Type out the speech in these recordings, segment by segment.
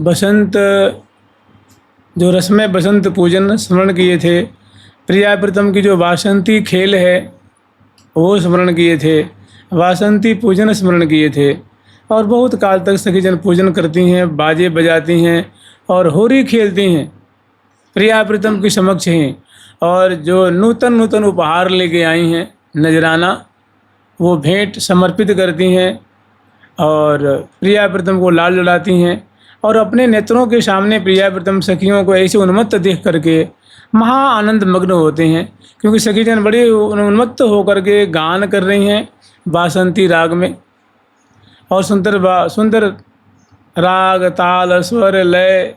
बसंत जो रस्म बसंत पूजन स्मरण किए थे, प्रिया प्रीतम की जो वासंती खेल है वो स्मरण किए थे, वासंती पूजन स्मरण किए थे। और बहुत काल तक सखीजन पूजन करती हैं, बाजे बजाती हैं और होरी खेलती हैं प्रिया प्रीतम के समक्ष हैं। और जो नूतन नूतन उपहार लेके आई हैं नजराना, वो भेंट समर्पित करती हैं और प्रिया प्रीतम को लाल लड़ाती हैं। और अपने नेत्रों के सामने प्रिया प्रीतम सखियों को ऐसे उन्मत्त देख करके महा आनंद मग्न होते हैं, क्योंकि सखीजन बड़े उन्मत्त होकर के गान कर रही हैं बासंती राग में। और सुंदर राग ताल स्वर लय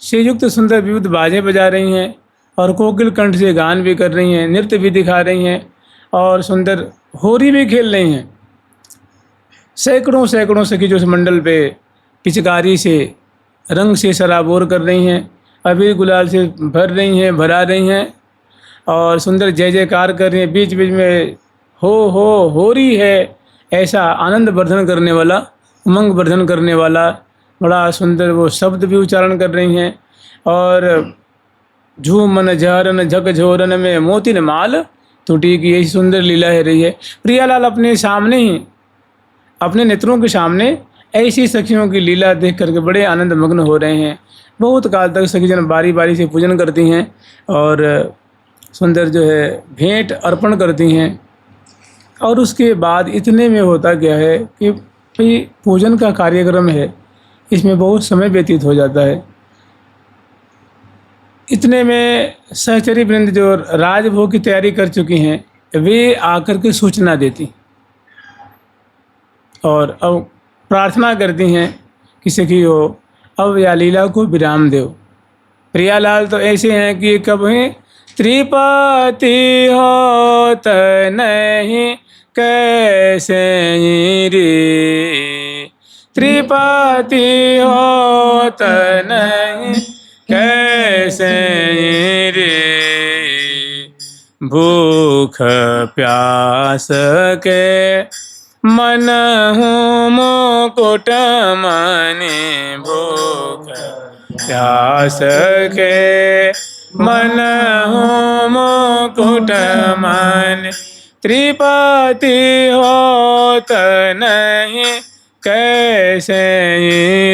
से युक्त सुंदर विविध बाजें बजा रही हैं और कोकिल कंठ से गान भी कर रही हैं, नृत्य भी दिखा रही हैं और सुंदर होरी भी खेल रही हैं। सैकड़ों सैकड़ों सखी जो इस मंडल पे पिचकारी से रंग से सराबोर कर रही हैं, अबीर गुलाल से भरा रही हैं और सुंदर जय जयकार कर रही हैं। बीच बीच में हो रही है, ऐसा आनंद वर्धन करने वाला, उमंग वर्धन करने वाला बड़ा सुंदर वो शब्द भी उच्चारण कर रही हैं। और झूमन झरन झकझोरन में मोतिन माल टूटी की ऐसी सुंदर लीला है रही है। प्रियालाल अपने सामने ही, अपने नेत्रों के सामने ऐसी सखियों की लीला देख करके बड़े आनंद मग्न हो रहे हैं। बहुत काल तक सखीजन बारी बारी से पूजन करती हैं और सुंदर जो है भेंट अर्पण करती हैं। और उसके बाद इतने में होता क्या है कि भाई पूजन का कार्यक्रम है, इसमें बहुत समय व्यतीत हो जाता है। इतने में सहचरी वृंद जो राजभोग की तैयारी कर चुकी हैं, वे आकर के सूचना देती और अब प्रार्थना करती हैं कि सखी हो, अब या लीला को विराम दो। प्रियालाल तो ऐसे हैं कि कभी त्रिपाती होत नहीं कैसे रे, त्रिपाती होत नहीं कैसे रे, भूख प्यास के मन हूँ मुकुट मने, भूख प्यास के मन हूँ मुकुट मन, त्रिपाती होत नहीं कैसे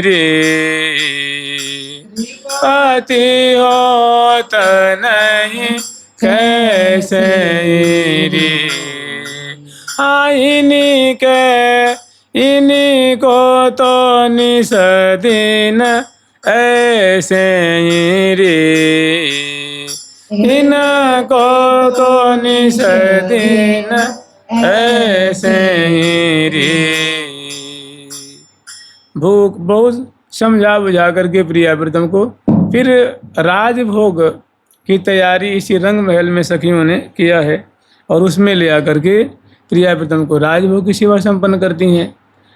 रे, त्रिपाती होत नहीं कैसे रे, इन्हीं को तो निस दिन ऐसे रे, इनको तो निस दिन ऐसे रे। भूख बहुत समझा बुझा करके प्रिया प्रीतम को फिर राजभोग की तैयारी इसी रंग महल में सखियों ने किया है और उसमें ले आकर के प्रिया प्रीतम को राजभोग की सेवा संपन्न करती हैं।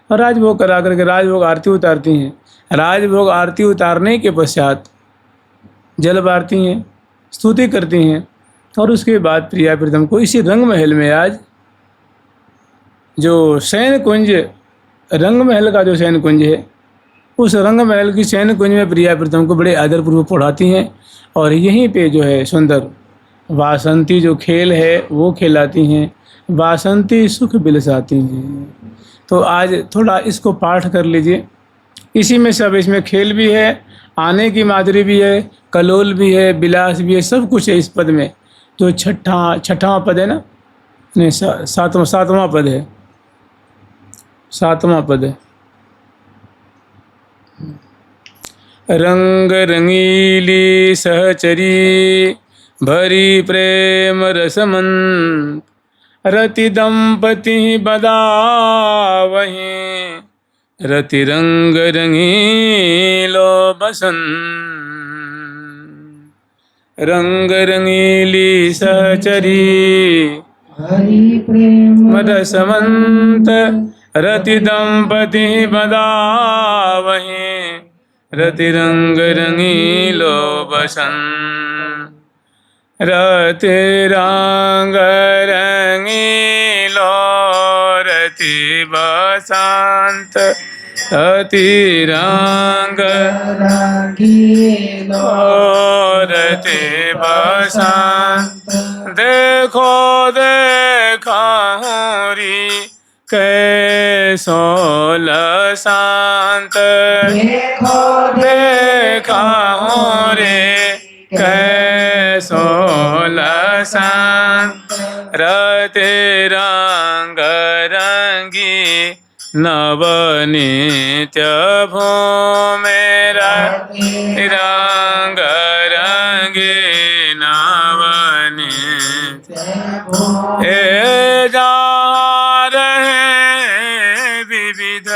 और राजभोग करा करके राजभोग आरती उतारती हैं। राजभोग आरती उतारने के पश्चात जल बारती हैं, स्तुति करती हैं और उसके बाद प्रिया प्रीतम को इसी रंग महल में आज जो शयन कुंज, रंग महल का जो शयन कुंज है, उस रंग महल की शयन कुंज में प्रिया प्रीतम को बड़े आदरपूर्वक पढ़ाती हैं और यहीं पे जो है सुंदर वासंती जो खेल है वो खिलाती हैं, वासंती सुख बिलसाती हैं। तो आज थोड़ा इसको पाठ कर लीजिए। इसी में सब, इसमें खेल भी है, आने की माधुरी भी है, कलोल भी है, विलास भी है, सब कुछ है इस पद में। जो छठवां पद है ना, नहीं सातवां पद है, सातवां पद है। रंग रंगीली सहचरी भरी प्रेम रसमंत, रति दंपति बदावहीं, रति रंग रंगीलो बसंत। रंग रंगीली सहचरी हरि प्रेम रसमंत, रति दंपति बदावहीं, रति रंग रंगीलो बसंत। रति रंग रंगीलो रति बसंत, सती रंग रते बसंत देखो देखा री कैसो लसंत देखा रे कैसो लसंत रते रंग रंगी नवनीत्य भूमि रंग रंगे नवनीत्य ए जा रहे विविध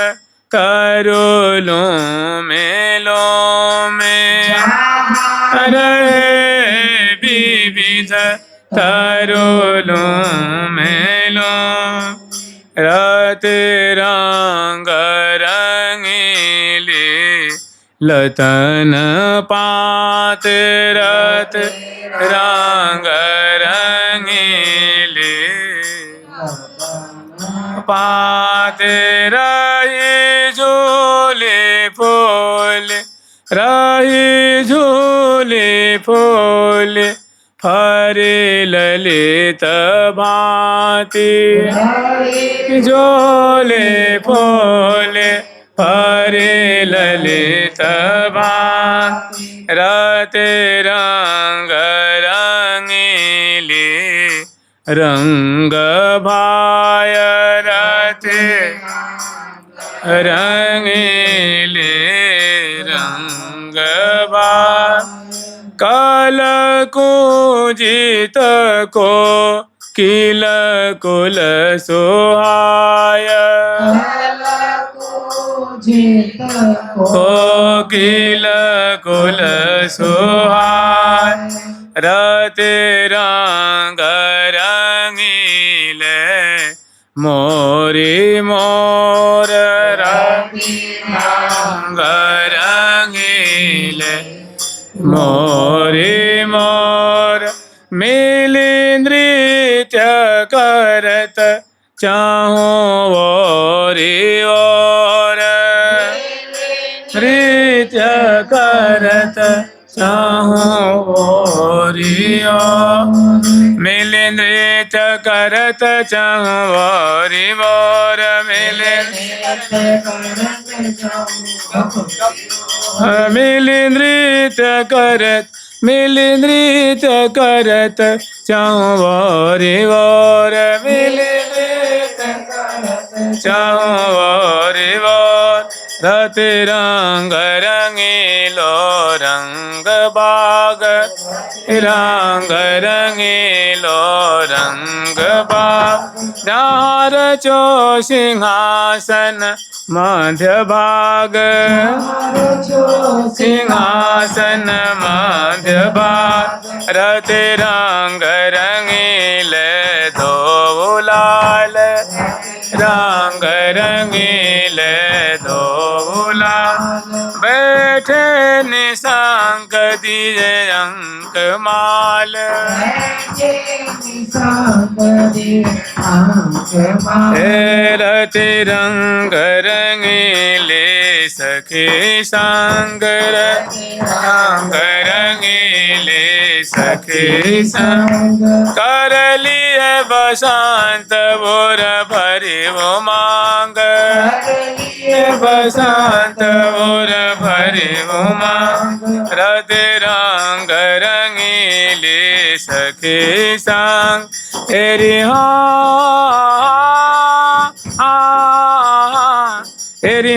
करोलों में रहे विविध करोलों में रत रंग रंगीले लतन पात रत रंग रंगीले पात रही झूले फूल रही झूले फूल हरे ललित भांति झोले फूल हरे ललित भांति रत रंग रंगीले रंग भाय रत रंगीले रंग भाय काल कुजित को किल कुल सुहाय को किल कुल सुहाय रत रंग रंगीले मोरी मोर रंग रंगीले मोरे मोर मिली नृत्य करत चाहो ओरे और नृत्य करत चाहो ओरे और मिली नृत्य करत चाहो ओरे और मिली नृत्य करत मिली नृत्य करत चावरे वर मिली नृत्य करत चावरे वर रत रंग रंगीलो रंग बाग रंग रंगीलो रंग बाग नार चो सिंहासन मध्य भाग सिंहासन मध्य भाग रत रंग रंगीले दो लाल रंग रंगीले दो लाल बैठे निशांक दिए अंक माल रत रंग रंगीले सखे संग रंग रंगीले सखे संग कर लिए बसंत बोर भरी वो मांग बसंत बोर भरी वो मांग रत रंग रंगीले सखे संग तेरी तेरी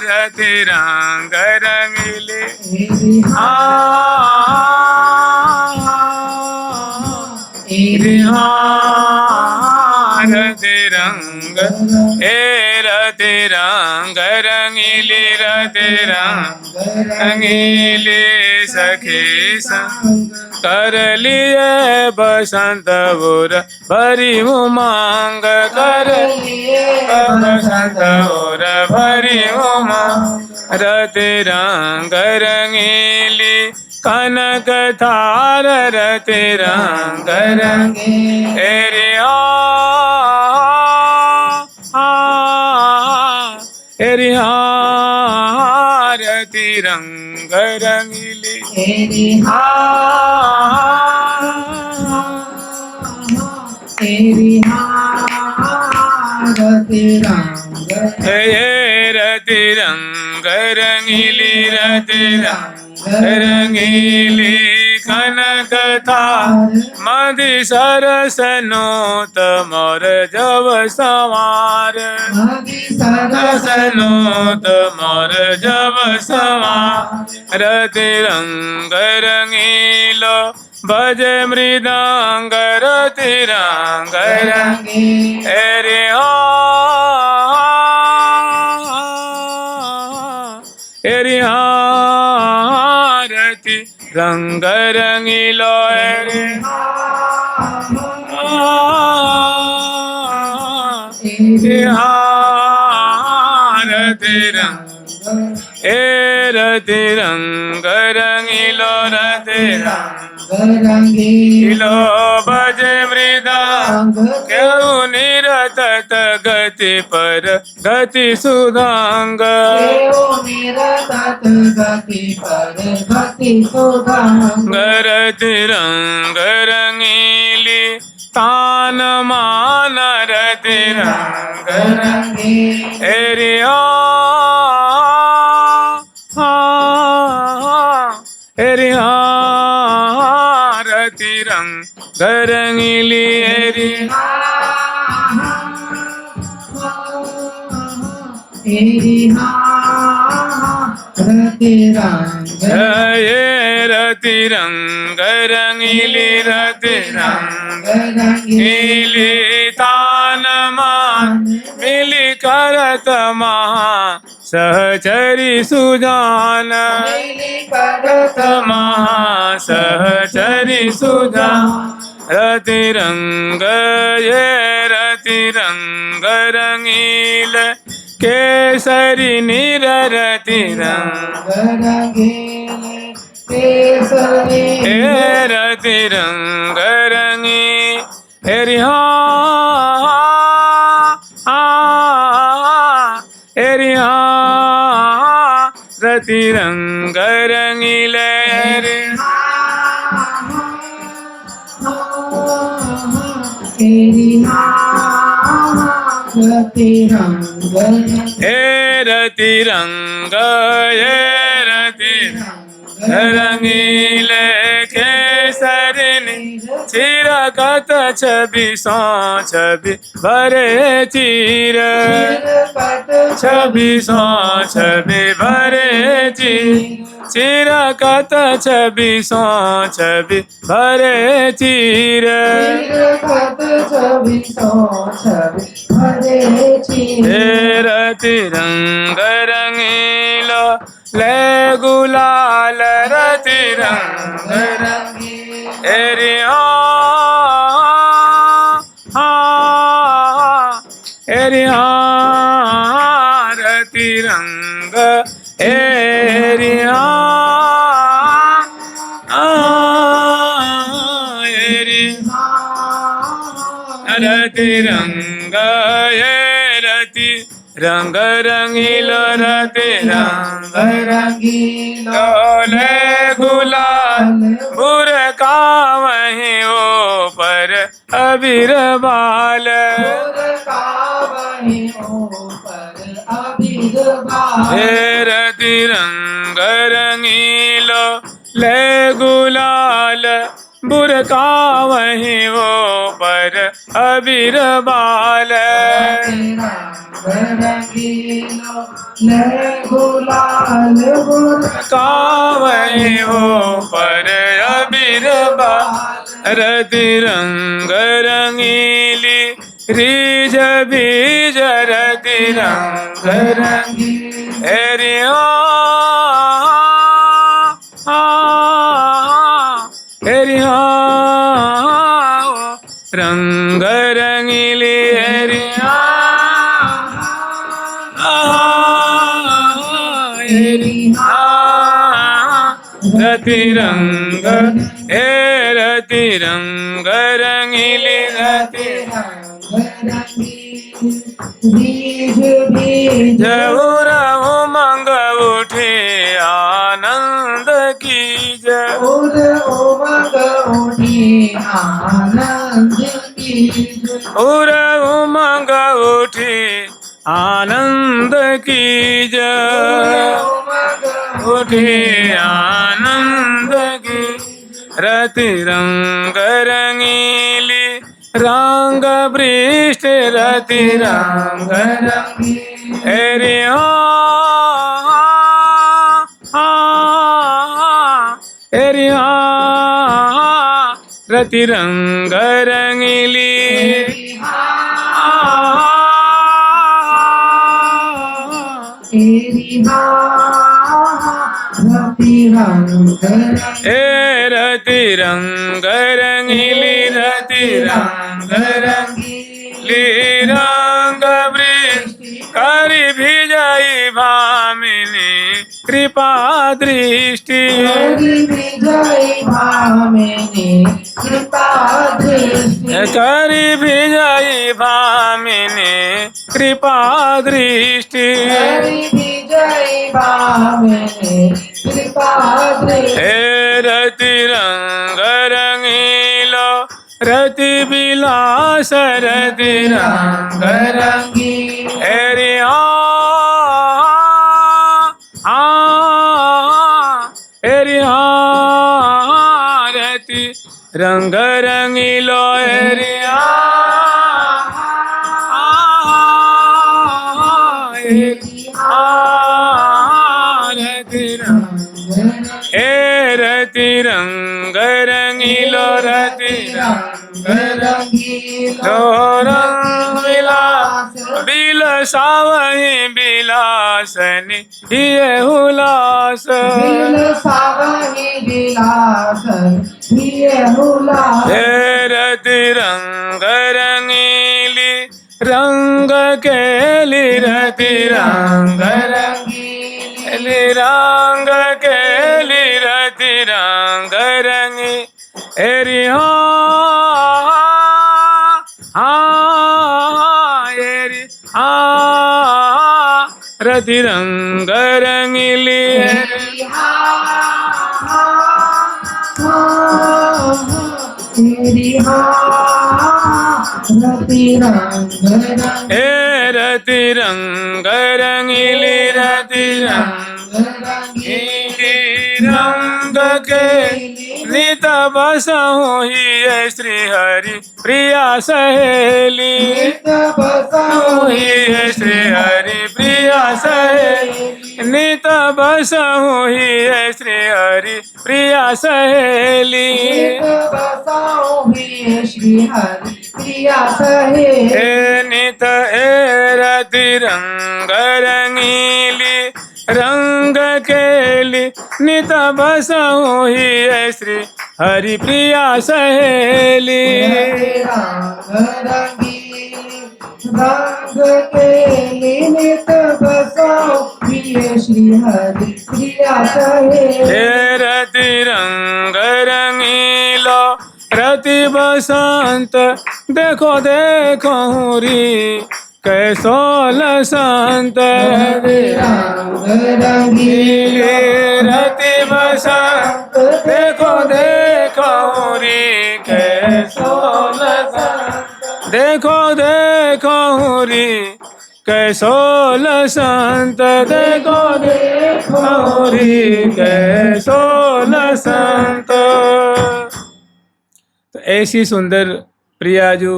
रत रंग रंगीले रत रंग रत रंग रंगीले रत रंग रंगीले सखे संग कर लिए बसंत बुर भरी उमंग कर बसंत बुर भरी उमंग रत रंग रंगीली कनक थार रत रंग रंगीले रंग रंगीली तेरी हा तेरी हारती रंग रति रंग रंगीली रति रंग रंगीली कनक था मधि सरस नोत मोर जब सवार सरस नोत मोर जब सवार रति रंग रंगीलो भज मृदंग रति रंग रंगी अरे एरी रति रंग रंगीलो रे रति रंग रति रंग रंगीलो रति रंगीलो भज मृदंग क्यों निरतत गति पर गति सुधांग रति रंग रंगीली तान मान रति रंग रंगी रति रंग रंगीली रति रंग रंगीली रति रंग रंगीली तान मान मिली करत महा सहचरी सुजान करत महा सहचरी सुजान रति रंग रति रंग रंगील केसरी नीर रति रंग रति रंग रंगी रति रंग रंगील रति रंग रति रंगील केसरी चिरकत छवि सो छवि भरे चीर छवि सो छवि भरे चीर चिरकत छवि सो छवि भरे चीर रति रंग रंगीलो ले गुलाल रति रंग रति रंग रति रंग रति रंग रंगीलो रति रंग रंगीलो ले गुलाल बुरका वहीं ऊपर अबीर बाल रति रंग रंगीलो ले गुलाल बुरका वहीं वो पर अबीर बाल बुरका वहीं वो पर अबीर बाल रति रंग रंगीली रीज बीज रति रंग रंगीली रंग रंगीली रति रंग रति रंग रंगीली रति जऊर उमंग उठे आ उमंग उठी आनंद की जय। उर उमंग उठी आनंद की जय। उमंग उठी आनंद की रति रंग रंगीली रंग वृष्ट रति रंग रंगी अरे अरे रति रंग रंगीली तेरी रति रंग ए रति रंग रंगीली रति रंग रंगीली रंग वृष्टि करि भिजई भामिनी कृपा दृष्टि विजय भामिनी कृपा दृष्टि करि भिजई भामिनी कृपा दृष्टि विजय भामिनी कृपा दृष्टि हे रति रंग रंगीलो रति विलास रति रंग रंगी अरे अरे रति रंग रंगीलो अरे रति रंग हे रति रंग रंगीलो रति रंग रंगीलो रंग विलास बिलसावहि बिलासनि ये हुलास सावनी विलासन ये हुलास हे रति रंग रंगीली रंग केली रति रंग रंगीली रंग केली रति रंग रंगी एरि एरि रति रंग रंगीली तेरी रति रंग रंग हे रति रंग रंगीली रति रंग नीली रंग के नित बसहु ही श्री हरि प्रिया सहेली बसहु ही श्री हरि प्रिया सहेली नित बसहु ही श्री हरि प्रिया सहेली बसहु ही श्री हरि प्रिया सहेली हे नित ए रति रंग रंगीली रंग केली नित बसहु ही श्री हरि प्रिया सहेली रंग रंगीली रंग के नित बसहु ही श्री हरि प्रिया सहेली हे रति रंग रंगीलो रति बसंत देखो देखो री कैसो लसंत रंग रंगीली रति बसंत देखो देखो री कैसो लसंत देखो देखो री कैसो लसंत देखो देखो री कैसो लसंत। तो ऐसी सुंदर प्रिया जो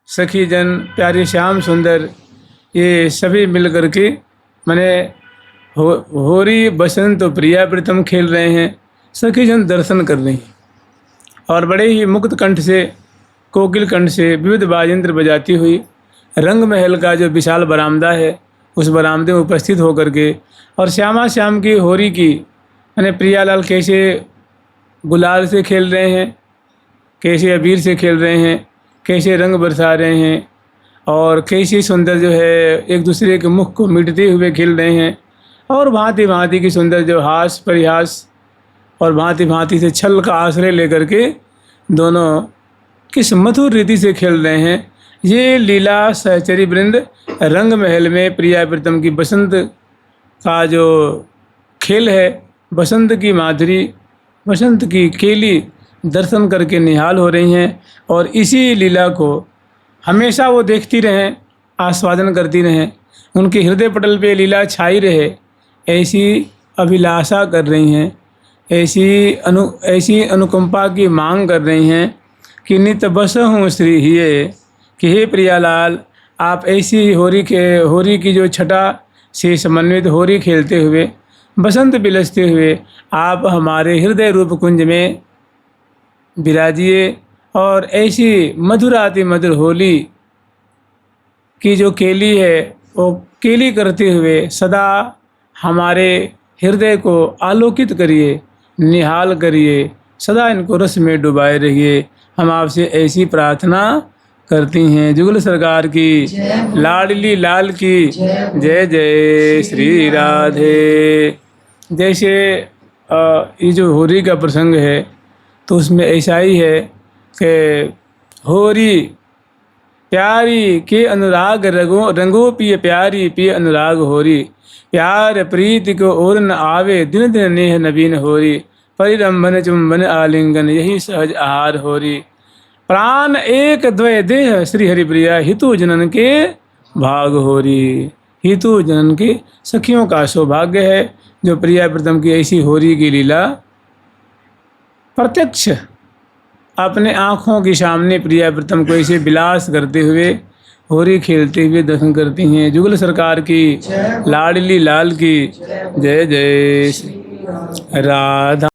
सखी जन प्यारे श्याम सुंदर ये सभी मिल कर के मैंने होरी बसंत प्रिया प्रीतम खेल रहे हैं। सखी जन दर्शन कर रही हैं और बड़े ही मुक्त कंठ से कोकिल कंठ से विविध वाजयंत्र बजाती हुई रंग महल का जो विशाल बरामदा है उस बरामदे में उपस्थित होकर के और श्यामा श्याम की होरी की मैंने प्रियालाल कैसे गुलाल से खेल रहे हैं, कैसे अबीर से खेल रहे हैं, कैसे रंग बरसा रहे हैं और कैसे सुंदर जो है एक दूसरे के मुख को मिटते हुए खेल रहे हैं और भांति भांति की सुंदर जो हास परिहास और भांति भांति से छल का आश्रय लेकर के दोनों किस मधुर रीति से खेल रहे हैं। ये लीला सहचरी वृंद रंग महल में प्रिया प्रीतम की बसंत का जो खेल है, बसंत की माधुरी बसंत की केली दर्शन करके निहाल हो रही हैं और इसी लीला को हमेशा वो देखती रहें, आस्वादन करती रहें, उनके हृदय पटल पे लीला छाई रहे, ऐसी अभिलाषा कर रही हैं, ऐसी अनुकंपा की मांग कर रही हैं कि नित बस हूँ श्री हिये, कि हे प्रियालाल आप ऐसी होरी की जो छटा से समन्वित होरी खेलते हुए, बसंत बिलसते हुए आप हमारे हृदय रूप कुंज में विराजिए और ऐसी मधुराति मधुर होली की जो केली है वो केली करते हुए सदा हमारे हृदय को आलोकित करिए, निहाल करिए, सदा इनको रस में डुबाए रहिए। हम आपसे ऐसी प्रार्थना करती हैं। जुगल सरकार की, लाडली लाल की जय जय श्री राधे। जैसे ये जो होरी का प्रसंग है तो उसमें ऐसा ही है कि होरी प्यारी के अनुराग रंगो पिय प्यारी पिय अनुराग होरी, प्यार प्रीति को और न आवे दिन दिन नेह नवीन होरी, परिरंभन चुंबन आलिंगन यही सहज आहार होरी, प्राण एक द्वय देह श्री हरिप्रिया हितु जनन के भाग होरी। हितु जनन के सखियों का सौभाग्य है जो प्रिया प्रीतम की ऐसी होरी की लीला प्रत्यक्ष अपने आँखों के सामने प्रिया प्रीतम को ऐसे विलास करते हुए होरी खेलते हुए दर्शन करती हैं। जुगल सरकार की, लाडली लाल की जय जय श्री राधा।